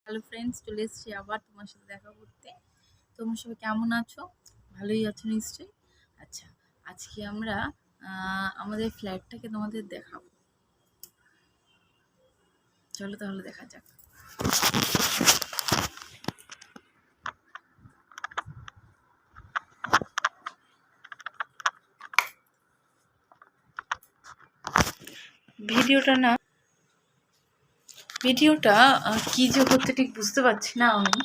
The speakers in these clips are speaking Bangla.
হ্যালো ফ্রেন্ডস, চলে এসেছি আবার তোমার সাথে দেখা করতে। তোমরা সবাই কেমন আছো? ভালোই আছো নিশ্চয়ই। আচ্ছা, আজকে আমরা আমাদের ফ্ল্যাটটাকে তোমাদের দেখাবো। চলো তাহলে দেখা যাক। ভিডিওটা কি যে করতে ঠিক বুঝতে পারছি না আমি।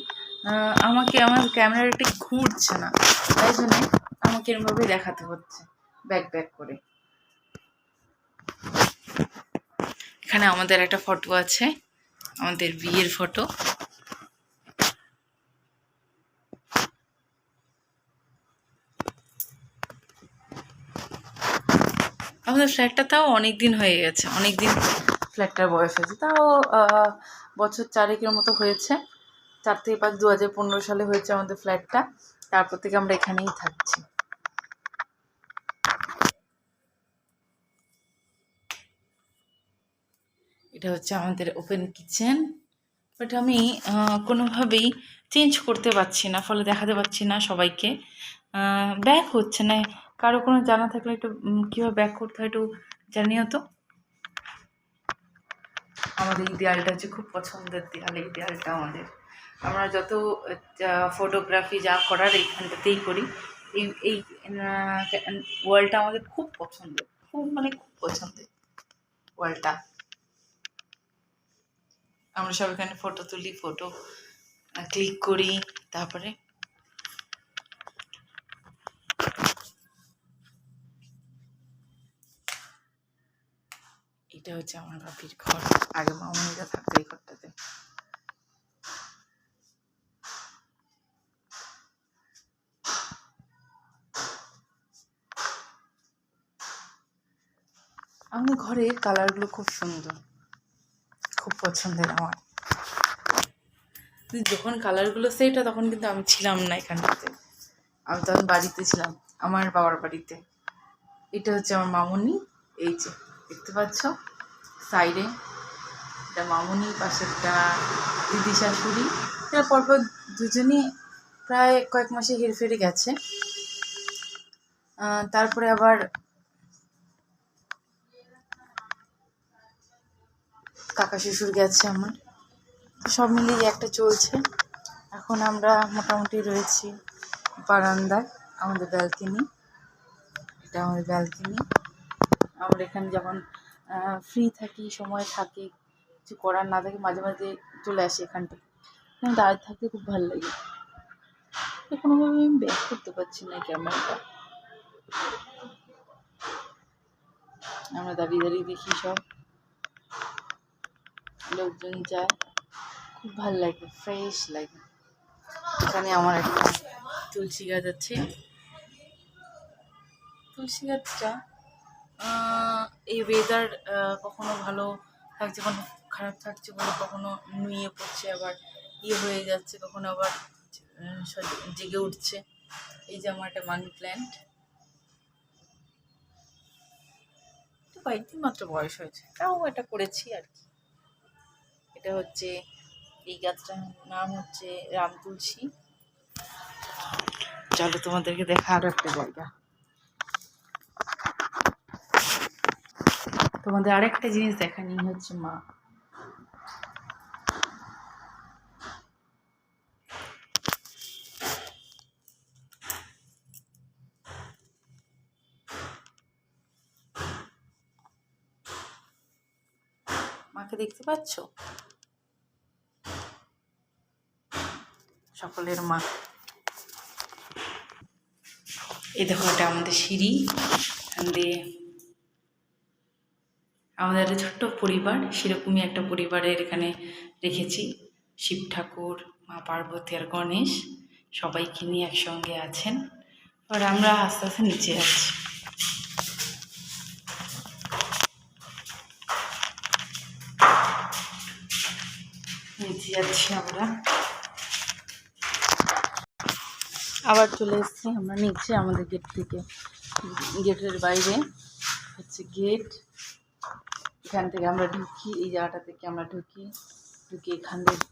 আমাকে আমার ক্যামেরাটা ঠিক ঘুরছে না, তাই জন্য আমাকে এরমভাবে দেখাতে হচ্ছে ব্যাক ব্যাক করে। এখানে আমাদের একটা ফটো আছে, আমাদের বিয়ের ফটো। আমাদের ফ্ল্যাটটা তাও অনেক দিন হয়ে গেছে, অনেক দিন ফ্ল্যাটটার বয়স হয়েছে, তাও বছর 4 মতো হয়েছে। 4 থেকে 5, 2015 সালে হয়েছে আমাদের ফ্ল্যাটটা। তারপর থেকে আমরা এখানেই থাকছি। এটা হচ্ছে আমাদের ওপেন কিচেন, বাট আমি কোনোভাবেই চেঞ্জ করতে পারছি না, ফলে দেখাতে পারছি না সবাইকে। ব্যাক হচ্ছে না। কারো কোনো জানা থাকলে একটু কীভাবে ব্যাক করতে হয় একটু জানিও তো। আমাদের এই দেয়ালটা হচ্ছে খুব পছন্দের দেয়াল। এই দেয়ালটা আমাদের, আমরা যত ফটোগ্রাফি যা করার এইখানটাতেই করি। এই এই ওয়ালটা আমাদের খুব পছন্দের, খুব খুব পছন্দের ওয়ালটা। আমরা সব এখানে ফটো তুলি, ফটো ক্লিক করি। তারপরে এটা হচ্ছে আমার বাপির ঘর। আগে মামনিরা থাকতো এই ঘরটাতে। আমাদের ঘরের কালারগুলো খুব সুন্দর, খুব পছন্দের আমার। যখন কালারগুলো সেট হয় তখন কিন্তু আমি ছিলাম না এখানটাতে, আমি তখন বাড়িতে ছিলাম, আমার বাবার বাড়িতে। এটা হচ্ছে আমার মামনি, এই যে দেখতে পাচ্ছ সাইডে, এটা মামনি, পাশে একটা দিদি শাশুড়ি। এরা পরপর দুজনই প্রায় কয়েক মাসে হেরফেরে গেছে। তারপরে আবার কাকা শ্বশুর গেছে আমার। সব মিলিয়ে একটা চলছে। এখন আমরা মোটামুটি রয়েছি বারান্দায়, আমাদের ব্যালকনি। এটা আমাদের ব্যালকনি। আমরা এখানে যখন ফ্রি থাকি, সময় থাকে, কিছু করার না থাকে, মাঝে মাঝে চলে আসি এখানটা। এখানে দাঁড়িয়ে থাকতে খুব ভালো লাগে। কোনোভাবে আমি ব্যাক করতে পারছি না ক্যামেরাটা। আমরা দাঁড়িয়ে দাঁড়িয়ে দেখি, সব লোকজন যায়, খুব ভালো লাগে, ফ্রেশ লাগে। এখানে আমার একটা তুলসী গাছ আছে। তুলসী গাছটা এই ওয়েদার কখনো ভালো থাকছে, কখনো খারাপ থাকছে, কখনো নুয়ে পড়ছে, আবার হয়ে যাচ্ছে, কখনো আবার জেগে উঠছে। এই যে আমার একটা মানি প্ল্যান্ট, কয়েকদিন মাত্র বয়স হয়েছে, তাও এটা করেছি আর কি। এটা হচ্ছে, এই গাছটার নাম হচ্ছে রাম তুলসী। চলো তোমাদেরকে দেখা আরো একটা জায়গা, তোমাদের আরেকটা জিনিস দেখানি হচ্ছে মা। মাকে দেখতে পাচ্ছ? সকলের মা। এই দেখো, এটা আমাদের সিঁড়ি। আমাদের একটা ছোট্ট পরিবার, সেরকমই একটা পরিবারের এখানে রেখেছি। শিব ঠাকুর, মা পার্বতী আর গণেশ সবাইকে নিয়ে একসঙ্গে আছেন। আর আমরা আস্তে আস্তে নিচে যাচ্ছি। আমরা আবার চলে এসেছি আমরা নিচে, আমাদের গেট থেকে। গেটের বাইরে হচ্ছে গেট, এখান থেকে আমরা ঢুকি, এই জায়গাটা থেকে আমরা ঢুকি, এখান থেকে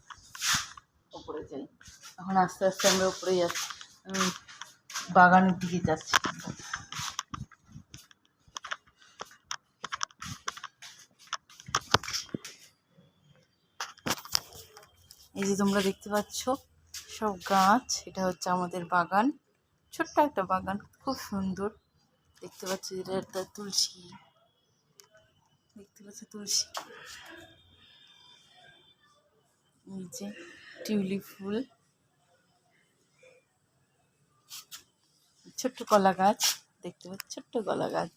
এখন আস্তে আস্তে আমরা উপরে যাচ্ছি, বাগানের দিকে যাচ্ছি। এই যে তোমরা দেখতে পাচ্ছ সব গাছ, এটা হচ্ছে আমাদের বাগান, ছোট্ট একটা বাগান, খুব সুন্দর। দেখতে পাচ্ছ এটা একটা তুলসী, দেখতে পাচ্ছ তুলসী, এই যে টিউলিপ ফুল, ছোট্ট কলা গাছ, দেখতে পাচ্ছ ছোট্ট কলা গাছ।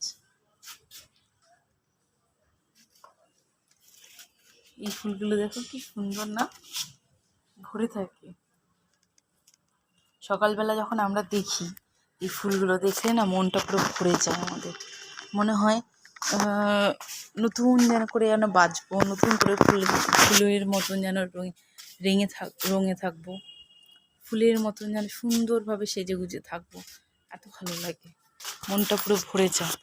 এই ফুলগুলো দেখো কি সুন্দর না, ভরে থাকে। সকালবেলা যখন আমরা দেখি এই ফুলগুলো, দেখলে না মনটা পুরো ভরে যায় আমাদের। মনে হয় নতুন যেন করে যেন বাঁচবো, নতুন করে ফুলের মতন যেন রঙে থাকবো, ফুলের মতন যেন সুন্দরভাবে সেজে গুজে থাকবো। এত ভালো লাগে, মনটা পুরো ভরে যায়।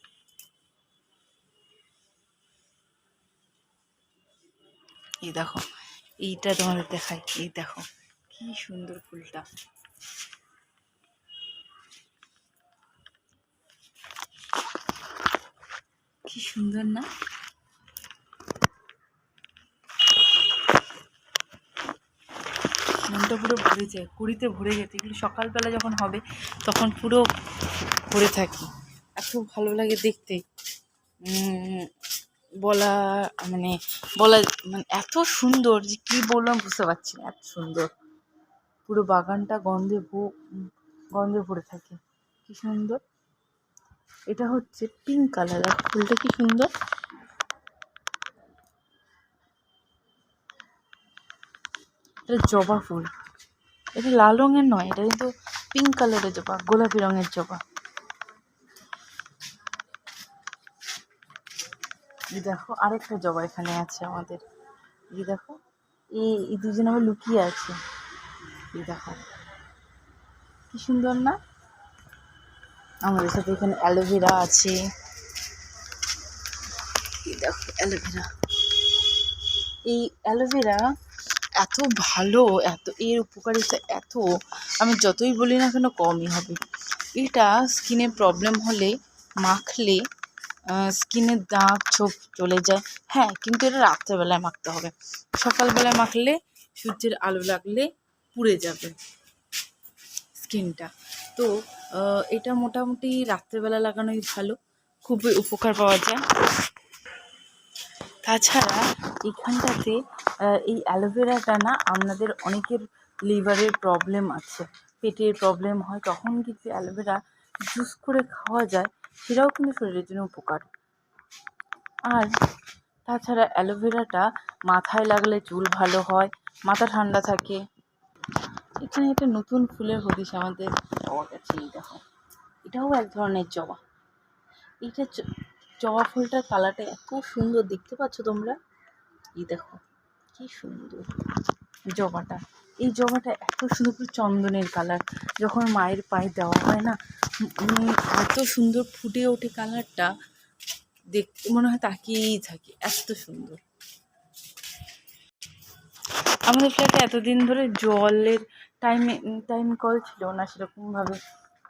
এই দেখো, এইটা তোমাদের দেখাই, এই দেখো কি সুন্দর ফুলটা, কি সুন্দর না। মনটা পুরো ভরে যায়, কুড়িতে ভরে গেছে। এগুলো সকালবেলা যখন হবে তখন পুরো ভরে থাকি, এত ভালো লাগে দেখতে। বলা মানে বলা মানে এত সুন্দর যে কী বললাম বুঝতে পারছি না, এত সুন্দর। পুরো বাগানটা গন্ধে ভরে থাকে, কি সুন্দর। এটা হচ্ছে পিঙ্ক কালার, আর ফুলটা কি সুন্দর। এটা জবা ফুল, এটা লাল রঙের নয়, এটা কিন্তু পিঙ্ক কালারের জবা, গোলাপি রঙের জবা। এই দেখো আরেকটা জবা এখানে আছে আমাদের, এই দেখো এই দুজন আবার লুকিয়ে আছে। এই দেখো কি সুন্দর না। আমাদের সাথে এখানে অ্যালোভেরা আছে, এই দেখো অ্যালোভেরা। এই অ্যালোভেরা এত ভালো, এত এর উপকারিতা এত, আমি যতই বলি না কেন কমই হবে। এটা স্কিনের প্রবলেম হলে মাখলে স্কিনের দাগ ছোপ চলে যায়। হ্যাঁ, কিন্তু এটা রাত্রেবেলায় মাখতে হবে, সকালবেলায় মাখলে সূর্যের আলো লাগলে পুড়ে যাবে স্কিনটা। তো এটা মোটামুটি রাত্রেবেলা লাগানোই ভালো, খুবই উপকার পাওয়া যায়। তাছাড়া এখানটাতে এই অ্যালোভেরাটা না, আপনাদের অনেকের লিভারের প্রবলেম আছে, পেটের প্রবলেম হয়, তখন কিন্তু অ্যালোভেরা জুস করে খাওয়া যায়, সেটাও কিন্তু শরীরের জন্য উপকার। আর তাছাড়া অ্যালোভেরাটা মাথায় লাগলে চুল ভালো হয়, মাথা ঠান্ডা থাকে। এখানে একটা নতুন ফুলের হদিশ আমাদের পাওয়া গেছে, এই দেখো এটাও এক ধরনের জবা। এইটা জবা ফুলটার কালারটা এত সুন্দর, দেখতে পাচ্ছ তোমরা, এই দেখো কি সুন্দর জবাটা। এই জবাটা এত সুন্দর, চন্দনের কালার, যখন মায়ের পায়ে দেওয়া হয় না, এত সুন্দর ফুটে ওঠে কালারটা, দেখতে মনে হয় তাকিয়েই থাকি, এত সুন্দর। আমাদের ফ্ল্যাটে এতদিন ধরে জলের টাইম কল ছিল না সেরকমভাবে,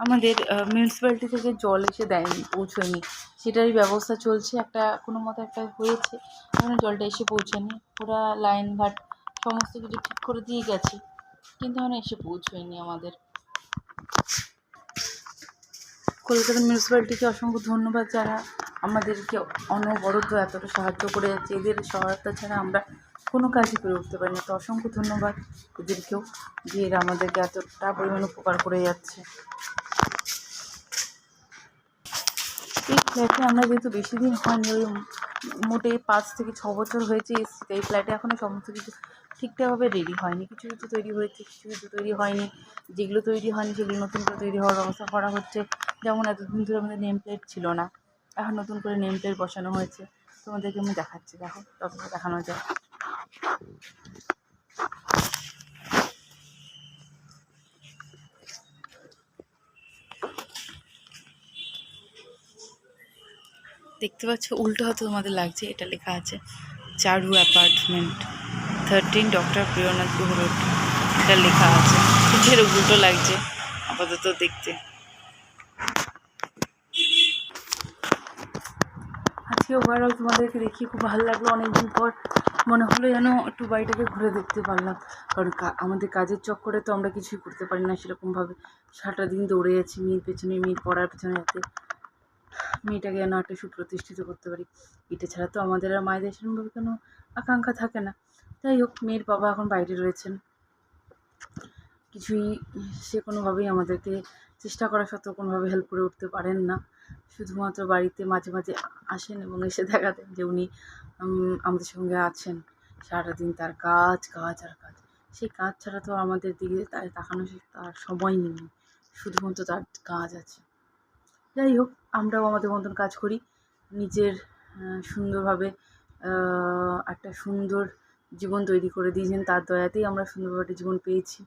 আমাদের মিউনিসিপ্যালিটি থেকে জল এসে দেয়নি, পৌঁছয়নি, সেটারই ব্যবস্থা চলছে। একটা কোনো মতো একটা হয়েছে, ওখানে জলটা এসে পৌঁছায়নি, ওরা লাইন ঘাট সমস্ত কিছু ঠিক করে দিয়ে গেছে, কিন্তু ওখানে এসে পৌঁছয়নি আমাদের। কলকাতা মিউনিসিপ্যালিটিকে অসংখ্য ধন্যবাদ, যারা আমাদেরকে অনবরত এতটা সাহায্য করে যাচ্ছে। এদের সহায়তা ছাড়া আমরা কোনো কাজই করে উঠতে পারি না, তো অসংখ্য ধন্যবাদ এদেরকেও, যে এরা আমাদেরকে এতটা পরিমাণ উপকার করে যাচ্ছে। এই ফ্ল্যাটে আমরা যেহেতু বেশি দিন হয়নি, ওই মোটে 5 থেকে 6 বছর হয়েছে এসছি, এই ফ্ল্যাটে এখনও সমস্ত কিছু ঠিকঠাকভাবে রেডি হয়নি, কিছু কিছু তৈরি হয়েছে, কিছু কিছু তৈরি হয়নি। যেগুলো তৈরি হয়নি সেগুলো নতুন করে তৈরি হওয়ার ব্যবস্থা করা হচ্ছে। যেমন এতদিন ধরে আমাদের নেম প্লেট ছিল না, এখন নতুন করে নেম প্লেট বসানো হয়েছে, তোমাদেরকে আমি দেখাচ্ছি, দেখো ততটা দেখানো যায়। দেখতে পাচ্ছ উল্টো হাতে তোমাদের লাগছে, এটা লেখা আছে Charu apartment, 13 doctor Priyanath Guha road. একটা লেখা আছে, পিঠের উল্টো লাগছে আপাতত দেখতে। আজকে ওভারঅল তোমাদেরকে দেখি খুব ভালো লাগলো, অনেকদিন পর মনে হলো যেন একটু বাড়িটাকে ঘুরে দেখতে পারলাম। কারণ আমাদের কাজের চক্করে তো আমরা কিছুই করতে পারি না সেরকমভাবে। সারাটা দিন দৌড়ে যাচ্ছি মেয়ের পেছনে, মেয়ের পড়ার পেছনে, যাতে মেয়েটাকে যেন একটা সুপ্রতিষ্ঠিত করতে পারি। এটা ছাড়া তো আমাদের আর মায়েদের সেরকমভাবে কোনো আকাঙ্ক্ষা থাকে না। যাই হোক, মেয়ের বাবা এখন বাইরে রয়েছেন, কিছুই সে কোনোভাবেই আমাদেরকে চেষ্টা করা সত্ত্বেও কোনোভাবে হেল্প করে উঠতে পারেন না। শুধুমাত্র বাড়িতে মাঝে মাঝে আসেন এবং এসে দেখা দেন যে উনি আমাদের সঙ্গে আছেন। সারাদিন তার কাজ কাজ আর কাজ, সেই কাজ ছাড়া তো আমাদের দিকে তাকানো তার সময় নেই, শুধুমাত্র তার কাজ আছে। যাই হোক, আমরাও আমাদের মতন কাজ করি, নিজের সুন্দরভাবে একটা সুন্দর জীবন তৈরি করে দিয়েছেন, তার দয়াতেই আমরা সুন্দরভাবে একটা জীবন পেয়েছি।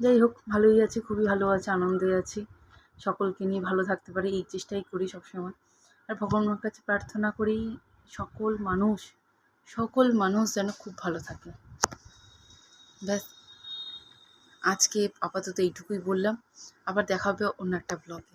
যাই হোক, ভালোই আছি, খুবই ভালো আছি, আনন্দে আছি, সকলকে নিয়ে ভালো থাকতে পারি এই চেষ্টাই করি সবসময়। আর ভগবানের কাছে প্রার্থনা করি সকল মানুষ যেন খুব ভালো থাকে। ব্যাস, আজকে আপাতত এইটুকুই বললাম, আবার দেখা হবে অন্য একটা ব্লগে।